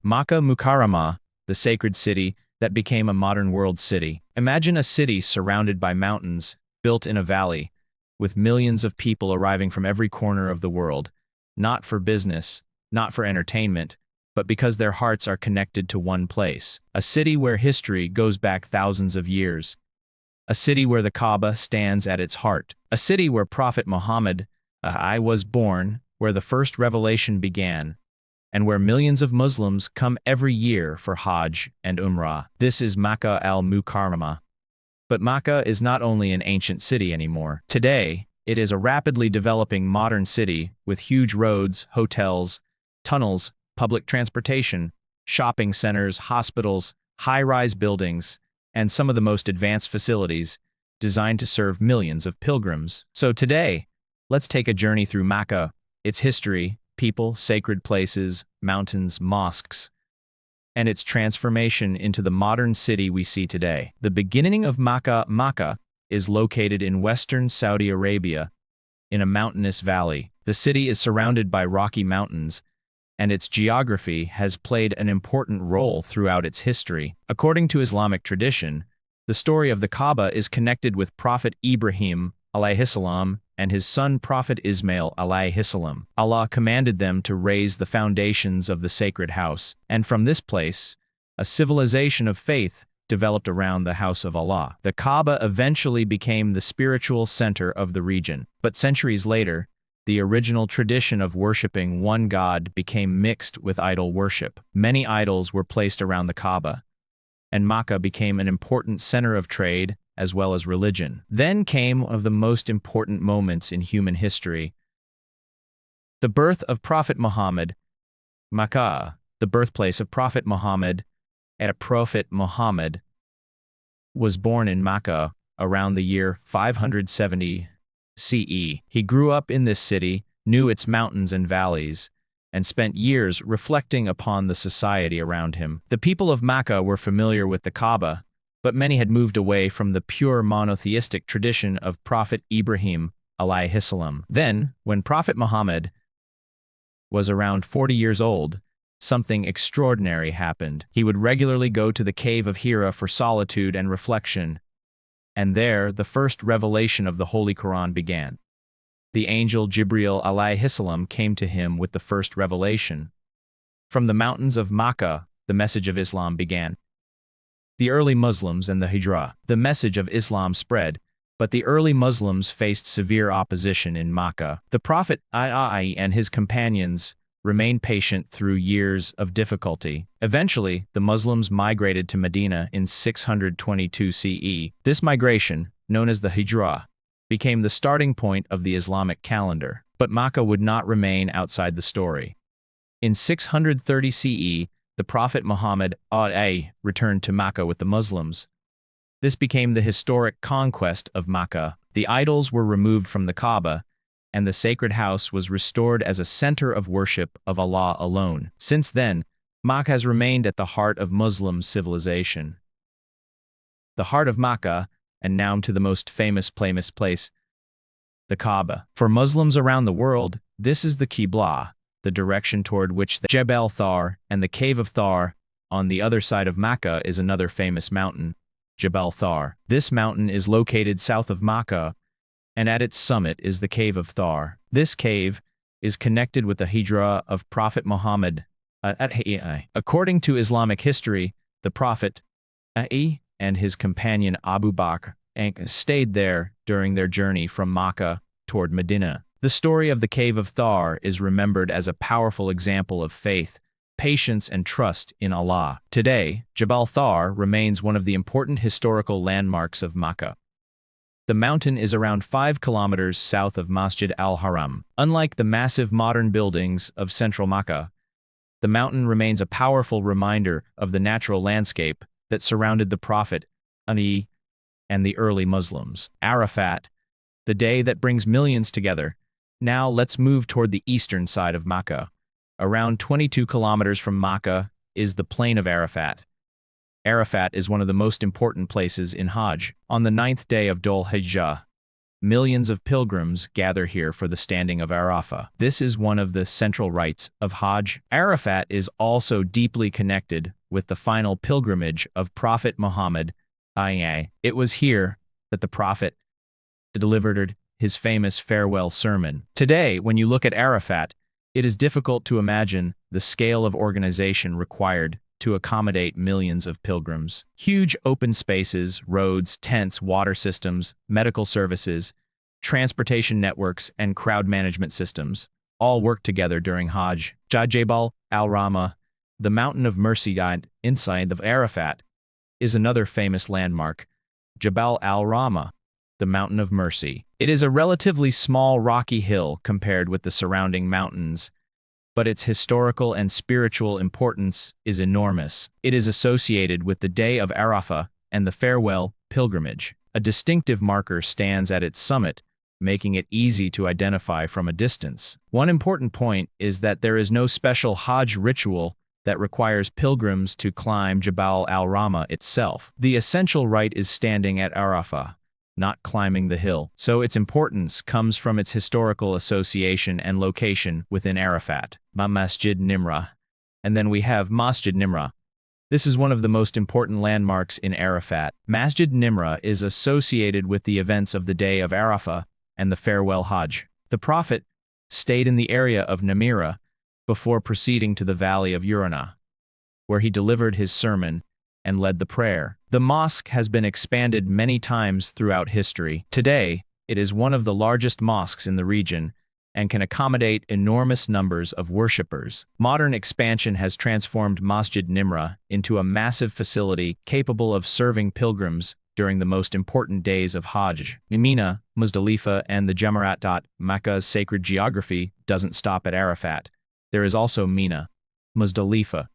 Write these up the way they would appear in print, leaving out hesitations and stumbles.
Makkah Mukarramah, the sacred city that became a modern world city. Imagine a city surrounded by mountains, built in a valley, with millions of people arriving from every corner of the world, not for business, not for entertainment, but because their hearts are connected to one place. A city where history goes back thousands of years. A city where the Kaaba stands at its heart. A city where Prophet Muhammad I was born, where the first revelation began, and where millions of Muslims come every year for Hajj and Umrah. This is Makkah Al-Mukarramah. But Makkah is not only an ancient city anymore. Today, it is a rapidly developing modern city with huge roads, hotels, tunnels, public transportation, shopping centers, hospitals, high-rise buildings, and some of the most advanced facilities designed to serve millions of pilgrims. So today, let's take a journey through Makkah, its history, people, sacred places, mountains, mosques, and its transformation into the modern city we see today. The beginning of Makkah is located in western Saudi Arabia, in a mountainous valley. The city is surrounded by rocky mountains, and its geography has played an important role throughout its history. According to Islamic tradition, the story of the Kaaba is connected with Prophet Ibrahim alayhi salam and his son Prophet Ismail alayhi salam. Allah commanded them to raise the foundations of the sacred house, and from this place, a civilization of faith developed around the house of Allah. The Kaaba eventually became the spiritual center of the region, but centuries later, the original tradition of worshipping one God became mixed with idol worship. Many idols were placed around the Kaaba, and Makkah became an important center of trade as well as religion. Then came one of the most important moments in human history, the birth of Prophet Muhammad. Makkah, the birthplace of Prophet Muhammad, and Prophet Muhammad was born in Makkah around the year 570 CE. He grew up in this city, knew its mountains and valleys, and spent years reflecting upon the society around him. The people of Makkah were familiar with the Kaaba, but many had moved away from the pure monotheistic tradition of Prophet Ibrahim alayhi salam. Then, when Prophet Muhammad was around 40 years old, something extraordinary happened. He would regularly go to the cave of Hira for solitude and reflection, and there the first revelation of the Holy Quran began. The angel Jibril alayhi salam came to him with the first revelation. From the mountains of Makkah, the message of Islam began. The early Muslims and the Hijra. The message of Islam spread, but the early Muslims faced severe opposition in Makkah. The Prophet and his companions remained patient through years of difficulty. Eventually, the Muslims migrated to Medina in 622 CE. This migration, known as the Hijra, became the starting point of the Islamic calendar. But Makkah would not remain outside the story. In 630 CE, the Prophet Muhammad returned to Makkah with the Muslims. This became the historic conquest of Makkah. The idols were removed from the Kaaba, and the sacred house was restored as a center of worship of Allah alone. Since then, Makkah has remained at the heart of Muslim civilization. The heart of Makkah, and now to the most famous place, the Kaaba. For Muslims around the world, this is the Qibla, the direction toward which the Jebel Thawr and the Cave of Thawr on the other side of Makkah is another famous mountain, Jebel Thawr. This mountain is located south of Makkah, and at its summit is the Cave of Thawr. This cave is connected with the Hijra of Prophet Muhammad. According to Islamic history, the Prophet and his companion Abu Bakr stayed there during their journey from Makkah toward Medina. The story of the Cave of Thawr is remembered as a powerful example of faith, patience, and trust in Allah. Today, Jebel Thawr remains one of the important historical landmarks of Makkah. The mountain is around 5 kilometers south of Masjid Al-Haram. Unlike the massive modern buildings of central Makkah, the mountain remains a powerful reminder of the natural landscape that surrounded the Prophet and the early Muslims. Arafat, the day that brings millions together. Now let's move toward the eastern side of Makkah. Around 22 kilometers from Makkah is the plain of Arafat. Arafat is one of the most important places in Hajj. On the 9th day of Dhul Hijjah, Millions of pilgrims gather here for the standing of Arafat. This is one of the central rites of Hajj. Arafat is also deeply connected with the final pilgrimage of Prophet Muhammad. It was here that the Prophet delivered his famous farewell sermon. Today, when you look at Arafat, it is difficult to imagine the scale of organization required to accommodate millions of pilgrims. Huge open spaces, roads, tents, water systems, medical services, transportation networks, and crowd management systems all work together during Hajj. Jabal al-Rahmah, the Mountain of Mercy inside of Arafat, is another famous landmark. Jabal al-Rahmah, the Mountain of Mercy. It is a relatively small rocky hill compared with the surrounding mountains, but its historical and spiritual importance is enormous. It is associated with the day of Arafat and the farewell pilgrimage. A distinctive marker stands at its summit, making it easy to identify from a distance. One important point is that there is no special Hajj ritual that requires pilgrims to climb Jabal al-Rahmah itself. The essential rite is standing at Arafat, not climbing the hill, so its importance comes from its historical association and location within Arafat. Masjid Nimrah. And then we have Masjid Nimrah. This is one of the most important landmarks in Arafat. Masjid Nimrah is associated with the events of the day of Arafat and the farewell Hajj. The Prophet stayed in the area of Namira before proceeding to the valley of Urana, where he delivered his sermon and led the prayer. The mosque has been expanded many times throughout history. Today, it is one of the largest mosques in the region and can accommodate enormous numbers of worshippers. Modern expansion has transformed Masjid Nimrah into a massive facility capable of serving pilgrims during the most important days of Hajj. Mina, Muzdalifah, and the Jamarat. Makkah's sacred geography doesn't stop at Arafat. There is also Mina, Muzdalifah,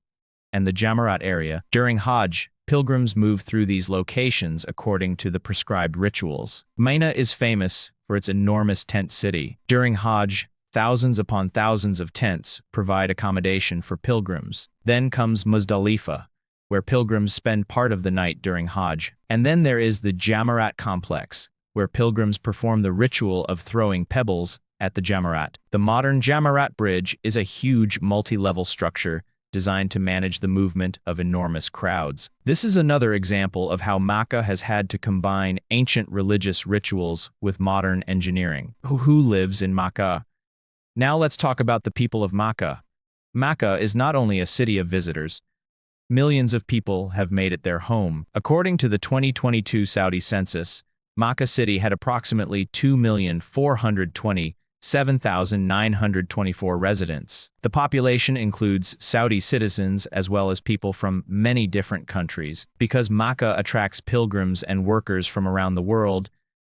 and the Jamarat area. During Hajj, pilgrims move through these locations according to the prescribed rituals. Mina is famous for its enormous tent city. During Hajj, thousands upon thousands of tents provide accommodation for pilgrims. Then comes Muzdalifah, where pilgrims spend part of the night during Hajj. And then there is the Jamarat complex, where pilgrims perform the ritual of throwing pebbles at the Jamarat. The modern Jamarat bridge is a huge multi-level structure designed to manage the movement of enormous crowds. This is another example of how Makkah has had to combine ancient religious rituals with modern engineering. Who lives in Makkah? Now let's talk about the people of Makkah. Makkah is not only a city of visitors. Millions of people have made it their home. According to the 2022 Saudi census, Makkah City had approximately 2,427,924 residents. The population includes Saudi citizens as well as people from many different countries. Because Makkah attracts pilgrims and workers from around the world,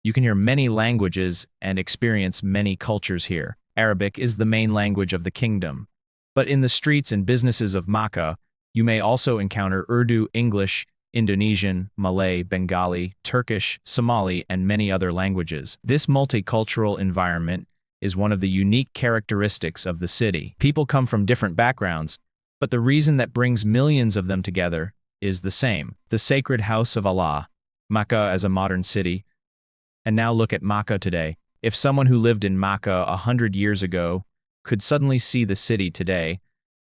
you can hear many languages and experience many cultures here. Arabic is the main language of the kingdom. But in the streets and businesses of Makkah, you may also encounter Urdu, English, Indonesian, Malay, Bengali, Turkish, Somali, and many other languages. This multicultural environment is one of the unique characteristics of the city. People come from different backgrounds, but the reason that brings millions of them together is the same: the sacred house of Allah, Makkah as a modern city. And now look at Makkah today. If someone who lived in Makkah 100 years ago could suddenly see the city today,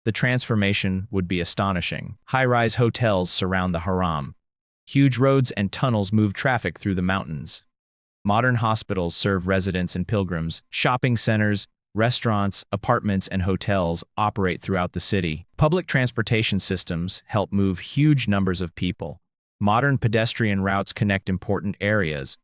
the transformation would be astonishing. High-rise hotels surround the Haram. Huge roads and tunnels move traffic through the mountains. Modern hospitals serve residents and pilgrims. Shopping centers, restaurants, apartments, and hotels operate throughout the city. Public transportation systems help move huge numbers of people. Modern pedestrian routes connect important areas,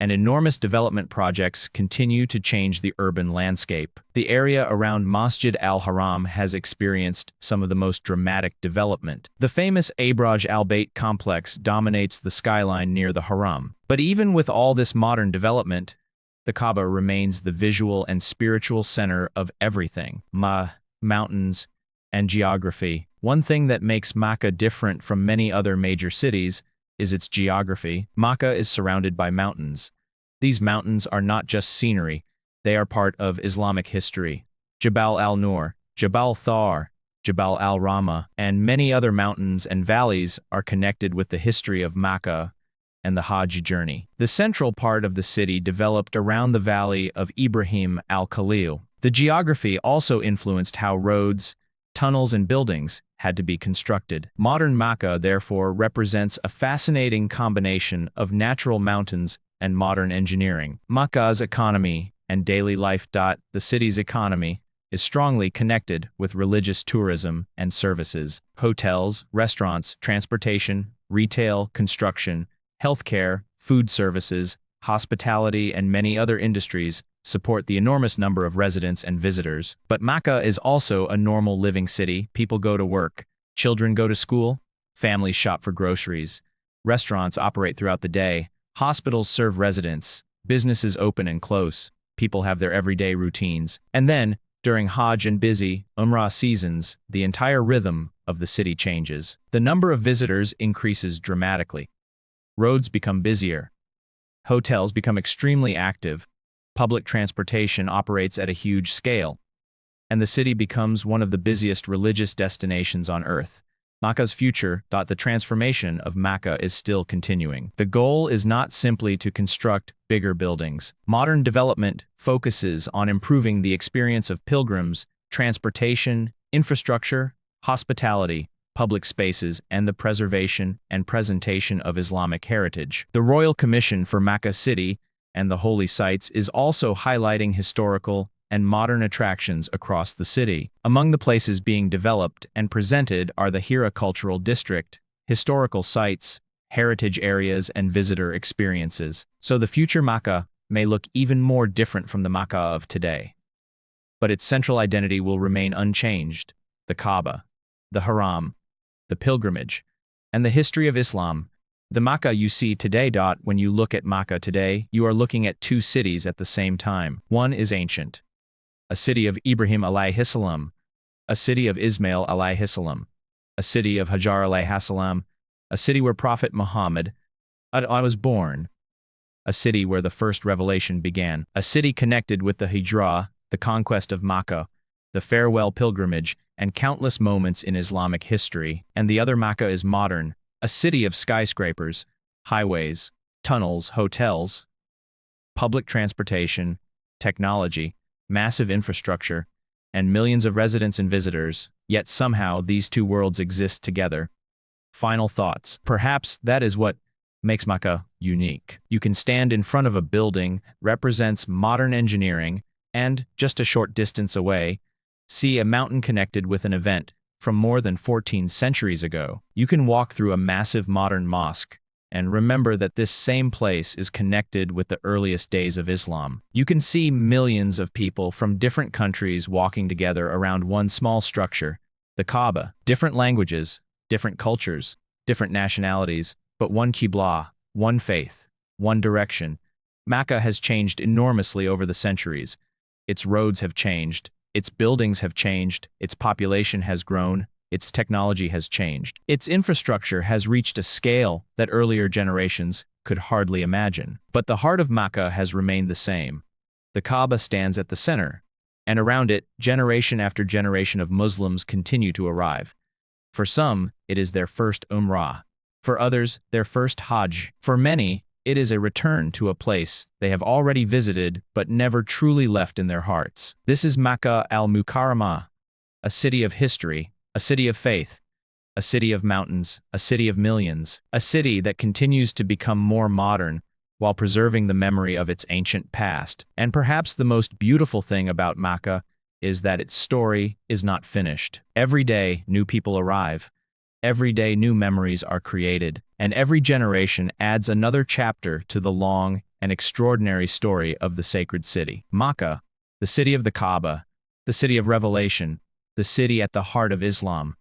and enormous development projects continue to change the urban landscape. The area around Masjid Al-Haram has experienced some of the most dramatic development. The famous Abraj al-Bayt complex dominates the skyline near the Haram. But even with all this modern development, the Kaaba remains the visual and spiritual center of everything. Mountains, and geography. One thing that makes Makkah different from many other major cities is its geography. Makkah is surrounded by mountains. These mountains are not just scenery, they are part of Islamic history. Jabal al-Nur, Jabal Thawr, Jabal al-Rahmah, and many other mountains and valleys are connected with the history of Makkah and the Hajj journey. The central part of the city developed around the valley of Ibrahim al-Khalil. The geography also influenced how roads, tunnels, and buildings had to be constructed. Modern Makkah, therefore, represents a fascinating combination of natural mountains and modern engineering. Makkah's economy and daily life. The city's economy is strongly connected with religious tourism and services. Hotels, restaurants, transportation, retail, construction, healthcare, food services, hospitality, and many other industries support the enormous number of residents and visitors. But Makkah is also a normal living city. People go to work, children go to school, families shop for groceries, restaurants operate throughout the day, hospitals serve residents, businesses open and close, people have their everyday routines. And then, during Hajj and busy Umrah seasons, the entire rhythm of the city changes. The number of visitors increases dramatically. Roads become busier. Hotels become extremely active. Public transportation operates at a huge scale. And the city becomes one of the busiest religious destinations on earth. Makkah's future. The transformation of Makkah is still continuing. The goal is not simply to construct bigger buildings. Modern development focuses on improving the experience of pilgrims, transportation, infrastructure, hospitality, public spaces, and the preservation and presentation of Islamic heritage. The Royal Commission for Makkah City and the Holy Sites is also highlighting historical and modern attractions across the city. Among the places being developed and presented are the Hira Cultural District, historical sites, heritage areas, and visitor experiences. So the future Makkah may look even more different from the Makkah of today. But its central identity will remain unchanged: the Kaaba, the Haram, the pilgrimage, and the history of Islam. The Makkah you see today. When you look at Makkah today, you are looking at two cities at the same time. One is ancient, a city of Ibrahim alayhi salam, a city of Ismail alayhi salam, a city of Hajar alayhi salam, a city where Prophet Muhammad was born, a city where the first revelation began, a city connected with the Hijra, the conquest of Makkah, the farewell pilgrimage, and countless moments in Islamic history. And the other Makkah is modern, a city of skyscrapers, highways, tunnels, hotels, public transportation, technology, massive infrastructure, and millions of residents and visitors. Yet somehow these two worlds exist together. Final thoughts. Perhaps that is what makes Makkah unique. You can stand in front of a building represents modern engineering, and just a short distance away, see a mountain connected with an event from more than 14 centuries ago. You can walk through a massive modern mosque and remember that this same place is connected with the earliest days of Islam. You can see millions of people from different countries walking together around one small structure, the Kaaba. Different languages, different cultures, different nationalities, but one Qibla, one faith, one direction. Makkah has changed enormously over the centuries. Its roads have changed, its buildings have changed, its population has grown, its technology has changed. Its infrastructure has reached a scale that earlier generations could hardly imagine. But the heart of Makkah has remained the same. The Kaaba stands at the center, and around it, generation after generation of Muslims continue to arrive. For some, it is their first Umrah. For others, their first Hajj. For many, it is a return to a place they have already visited but never truly left in their hearts. This is Makkah Al-Mukarramah, a city of history, a city of faith, a city of mountains, a city of millions, a city that continues to become more modern while preserving the memory of its ancient past. And perhaps the most beautiful thing about Makkah is that its story is not finished. Every day, new people arrive. Every day, new memories are created. And every generation adds another chapter to the long and extraordinary story of the sacred city. Makkah, the city of the Kaaba, the city of revelation, the city at the heart of Islam,